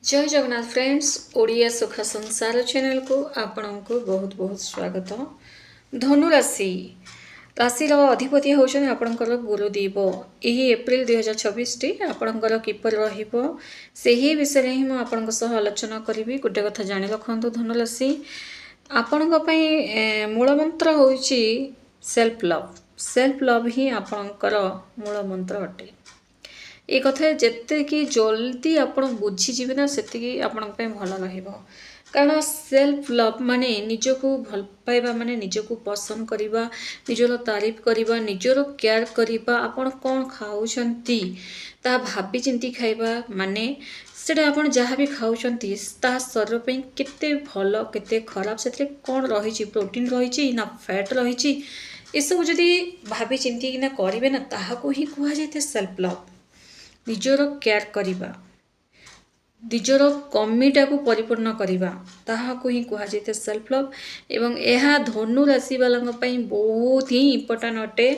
जय जगन्नाथ फ्रेंड्स ओडिया सुख संसार चैनल को आपण को बहुत बहुत स्वागत। धनु राशि राशि अधिपति होउछन आपणकर गुरुदेव। यही एप्रिल 2024 टी आपणकर किपर रहिबो सेही विषय ही मु आपणक सह आलोचना करिवि। गोटे कथा जानि रखंतु धनु राशि आपणक पई मूल मंत्र होउची सेल्फ लव। सेल्फ लव ही आपणकर मूल मंत्र अटे। ये कथा जिते कि जल्दी आपण बुझीजे ना से भल रहा। कारण सेल्फ लव माने निजको भल पाइबा माने निजको पसंद करवा, निजर तारीफ करवा, निजर केयर करवा, आपण कौन खाऊंती ता भाभी चिंती खाइबा माने सेटा आपण जहाँ भी खाऊंती ता शरीर पे केते भल केते खराब से कौन रही प्रोटीन रही ना फैट रही सब जदि भाभी चिंती ना करेंगे ना ताहाको ही कहुए सेल्फ लव। निजर केयर करवा, निजर कमीटा को परिपूर्ण करवा ताहाको ही कहुए सेल्फ लव। एवं यह धनु राशि वाला बहुत ही इम्पोर्टाट अटे।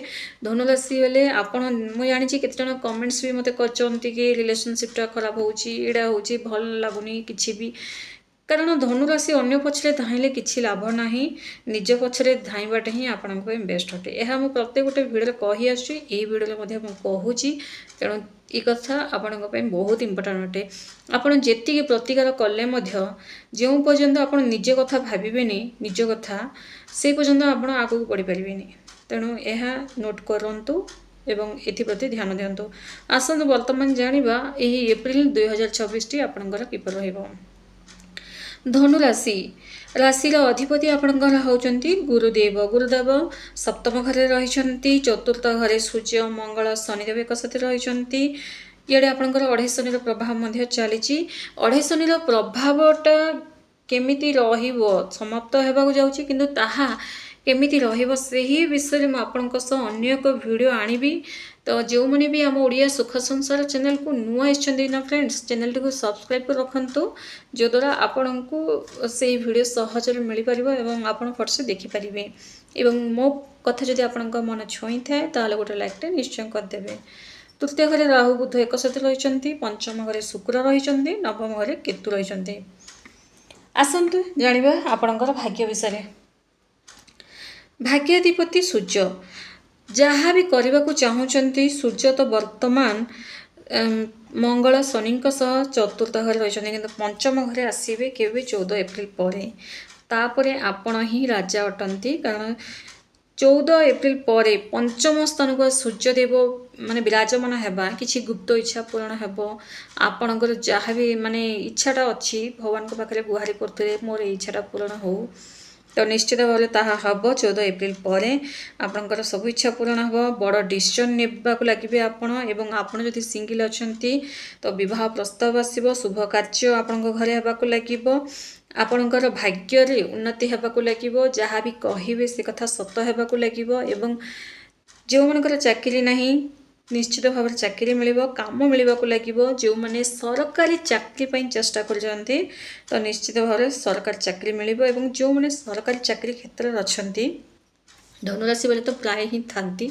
धनु राशि वाले आपण मुझे जानी केते जन कमेंट्स भी मते करचंती कि रिलेशनशिपटा खराब होउची, एडा होउची, भल लागुनी किछि भी। कारण धनु राशि अन्य पछरे धाइले किछि लाभ नाही, निज पछरे धाइबाटे ही आपण बेस्ट अटे। यह मु प्रत्येक गोटे भिडियो कहि आछि, एही भिडियो मध्ये मु कहूची। तेणु ये कथा आपण बहुत इम्पोर्टाट अटे। आपण जेतिके प्रतिकार कले मध्य जो पर्यंत आपण निज कथा भाबिबेनी निज कथा से पर्यंत आपण आगु बढ़ी परिबेनी। तेणु यह नोट करंतु एवं एथिप्रति ध्यान दियंतु। आसंतु वर्तमान जानिबा एही एप्रिल 2026 टी आपणकर किपर रहइबो। धनु राशि राशिर अधिपति आपणकर होउचंती गुरुदेव। गुरुदेव सप्तम घरे रहिचंती, चतुर्थ घरे सूर्य मंगल शनिदेव एक साथ रहिचंती। इडे आपणकर अढ़ाई शनिर प्रभाव मध्य चलीची। अढ़ाई शनिर प्रभावटा केमिति रहिबो समाप्त हेबाकु जाउची, किंतु ताहा केमिति रहिबो सेही विषय में आपणक सह अन्य एक वीडियो आनिबी। तो जो मैंने भी आम ओडिया सुख संसार चैनल को नुआ आइछंती ना फ्रेंड्स, चैनल को सब्सक्राइब कर रखंतु, जो द्वारा आपण को से वीडियो सहज मिल पारिबो एवं आपण फट से देखि परिबे। एवं मो कथा जदि आपणक मन छुई थाए ताले गोटे लाइक निश्चय कर देबे। तृतीय घरे राहु बुध एक साथ रहिचंती, पंचम घरे शुक्र रहिचंती, नवम घरे केतु रहिचंती। आसंतु जानिबा आपणकर भाग्य विषय। भाग्याधिपति सूर्य जहाँ भी करने को चाहूँगी सूर्य तो वर्तमान मंगल शनि चतुर्थ घर रही, कि पंचम घरे आसवे के 14 एप्रिल पर तापर आपण ही राजा अटंती। कारण 14 एप्रिल पर पंचम स्थान को सूर्यदेव माने विराजमान हेबा किछि गुप्त इच्छा पूर्ण हेबो। आपणकर जहाँ भी माने इच्छाटा अच्छी भगवान को पाखरे गुहारी करते मोर इच्छाटा पूर्ण हो, तो निश्चित भाव ताहा हम 14 एप्रिल पर आपणकर सब इच्छा पूर्ण हम। बड़ डिसीजन नेबाक लगे आपण। एवं आपण जदि सिंगल अछंती तो विवाह प्रस्ताव आसीबो, शुभ कार्य आपण घरे हेबाक लागिबो, आपणकर भाग्य रे उन्नति हेबाक लागिबो, जहाँ भी कहिबे से कथा सत हेबाक लागिबो। एवं जो मनकर चाकरी नाही निश्चित भाव चाकरी मिलिबो, काम मिलवाक लागिबो। जो माने सरकारी चाकरी पई चेष्टा कर जानते तो निश्चित भाव सरकारी चाकरी मिलिबो। एवं जो माने सरकारी चाकरी क्षेत्र में अछंती धनुराशि वाले तो प्राय ही थांती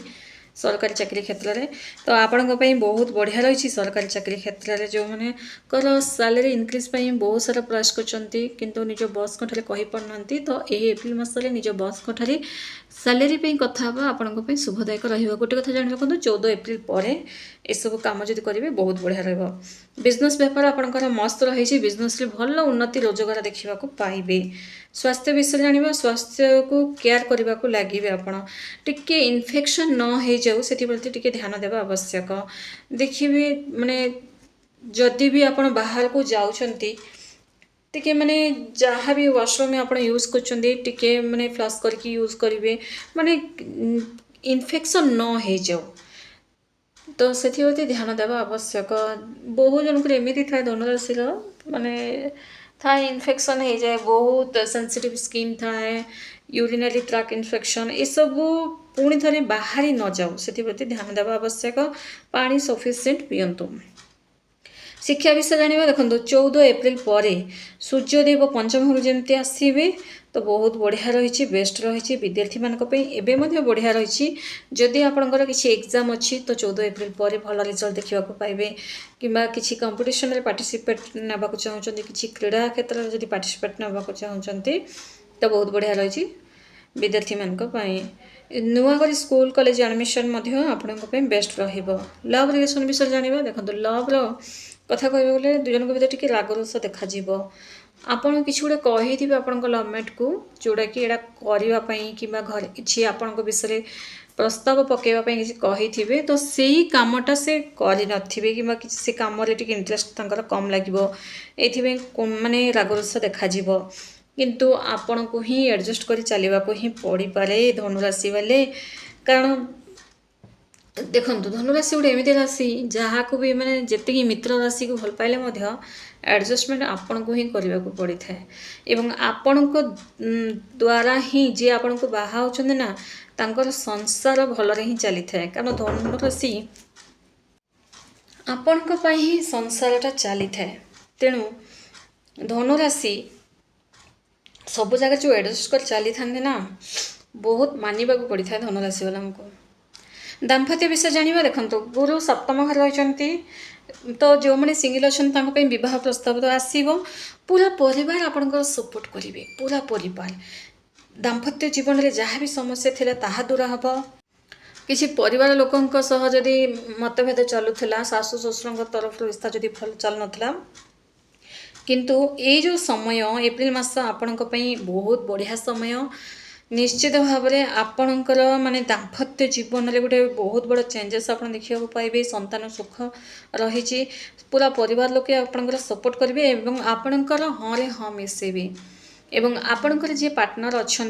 सरकारी चाकरी क्षेत्र में, तो आपण बहुत बढ़िया रही सरकारी चाकरी क्षेत्र में। जो मैंने कर सैलरी इनक्रीज बहुत सारा प्रयास कर निज बॉस ठारे कहि पारनांती, तो यही एप्रिल मसरे निज बॉस ठारे सैलरी पे कथा आपण शुभदायक रहिबो। गोटे कथा जानि रखंतु 14 एप्रिल पर ए सब काम जदि करेंगे बहुत बढ़िया रहिबो। बिजनेस व्यापार आपणकर मस्त रही, बिजनेस रे भल उन्नति रोजगार देखा पाइबे। स्वास्थ्य विषय जानिबा, स्वास्थ्य को केयर करने को लगे आपण टिके इन्फेक्शन न हो जाऊ से टिके ध्यान देवा आवश्यक। देखिए माने जदि भी आपण बाहर को जाउछंती टिके माने जहाँ भी वाशरूम में आप यूज कर माने फ्लश करके यूज करेंगे, माने इन्फेक्शन न हो जाऊ, तो से ध्यान देवा आवश्यक। बहुत जनक एमती था धनुराशि माने था इन्फेक्शन हो जाए, बहुत सेंसिटिव स्किन थाए, यूरिनरी ट्रैक इन्फेक्शन ये सब पुणी थे बाहरी न जाऊ से ध्यान देवा आवश्यक। पानी सफिशिएंट पियंतु। शिक्षा विषय जाना देखो 14 एप्रिल पर सूर्यदेव पंचम भाव जमी आसवे तो बहुत बढ़िया रही बेस्ट रही विद्यार्थी मानी एवं बढ़िया रही जदि आपंकर किसी एग्जाम अच्छी तो 14 एप्रिल पर भल रिजल्ट देखा पाइबे कि किसी कंपटीशन पार्टिसिपेट नाक चाहते किसी क्रीड़ा क्षेत्र में जब पार्टिसिपेट नाक चाहते तो बहुत बढ़िया रही विद्यार्थी मानी नुआ कर स्कूल कॉलेज एडमिशन आपण बेस्ट लव रिलेशन विषय जाना देखो लव कथा कह गले दुई जन भर टी रागरोष देखा आपण कि गोटे कही आपण लवमेट को जोड़ा कि यहाँ करने कि घर किसी आपण विषय प्रस्ताव पकड़ापी किसी कही तो से ही कामटा से करे कि से कम इंटरेस्ट कम लगे माने रागरोष देखा किंतु आपण को ही एडजस्ट कर चलने को ही पड़ पारे धनुराशि वाले कारण देखो धनुराशि गोटे एमती राशि जहाँ को भी माने जी मित्र राशि को भल पाइले एडजस्टमेंट आपण को ही करने को पड़ी था एवं आपण को द्वारा ही जे आपण को बाहा होचंदे ना तांकर संसार भल ही चली था कारण धनुराशि आपण को पाई ही संसारटा चली था तेणु धनुराशि सब जगह जो एडजस्ट कर चली था ना बहुत मानवा को पड़ी था धनुराशि वाला को दाम्पत्य विषय जाना देखो गुरु सप्तम घर रही तो जो मैंने सिंगल अच्छा बह प्रस्ताव तो आसो पूरा परिवार आपंकर सपोर्ट करेंगे पूरा परिवार दाम्पत्य जीवन में जहाँ भी समस्या थी ताहा दूर हम किसी परिवार लोकों सह जदि मतभेद चलुला सासु ससुर तरफ रिश्ता जदि भल चल नाला किंतु ये जो समय एप्रिल मास आपण बहुत बढ़िया समय निश्चित भाव में आपणकर माने दाम्पत्य जीवन में गोटे बहुत बड़ा चेंजेस आप देखा पाइबे संतान सुख रही पूरा परिवार लोके आपणकर सपोर्ट करेंगे एवं आपणकर हाँ रे हाँ मिसेबे एवं आपणकर जे पार्टनर अच्छा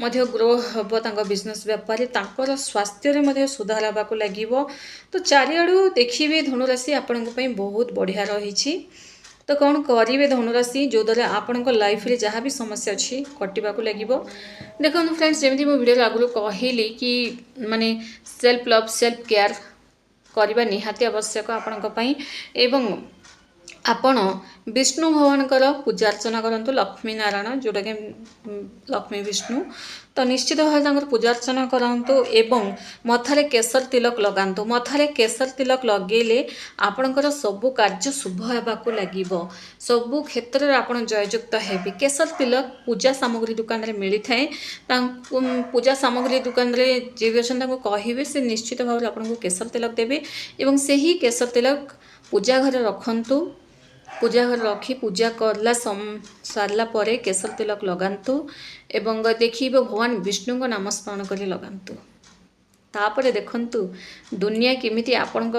मध्य ग्रो हम तांको बिजनेस व्यापार तांकर स्वास्थ्य में सुधार होगा लगे तो चारिआडू देखिए धनुराशि आपण बहुत बढ़िया रही तो कौन करेंगे धनुराशि जो द्वारा आपण लाइफ रे जहाँ भी समस्या अच्छी कटिबा को लगे देखो फ्रेंड्स जमी मो वीडियो आगुरी कहली कि माने सेल्फ लव सेल्फ केयर करने निहाती आवश्यक आपण एवं आपण विष्णु भगवान पूजा अर्चना करूँ लक्ष्मी नारायण जोटा कि लक्ष्मी विष्णु तो निश्चित भाव पूजा अर्चना करूँ एवं मथारे केसर तिलक लगातु मथारे केसर तिलक लगेले आपणकर सबू कार्य शुभ होगा लगे सबू क्षेत्र में आप जययुक्त हेबे केसर तिलक पूजा सामग्री दुकान में मिलता है पूजा सामग्री दुकान में जी भी अच्छा कहे से निश्चित भाव आपको केसर तिलक देवे एवं से ही केसर तिलक पूजा घर रखंतु पूजा घर रखी पूजा करला सारला परे केसर तिलक लगातु एवं देखिए भगवान विष्णु को नाम स्मरण कर लगातु तापर देखंतु दुनिया केमिति आपण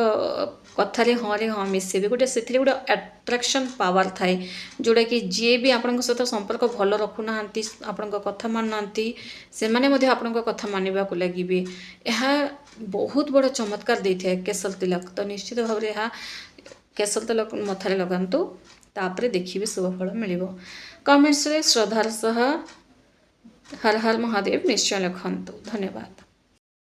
कथार हाँ रे हाँ मिसेबे गोटे से गोटे अट्राक्शन पावर थाए जोड़ा कि जी भी आपण सहित संपर्क भल रखुना आपण कथा मानुना से आपण कथा मानवा को लगे यह बहुत बड़ चमत्कार देता है केसर तिलक तो निश्चित भाव में यह केसर तिलक मथारे लगातु तापर देखिए शुभ फल मिल कमेंट्स रे श्रद्धार सह हर हर महादेव निश्चय लिखंतु धन्यवाद।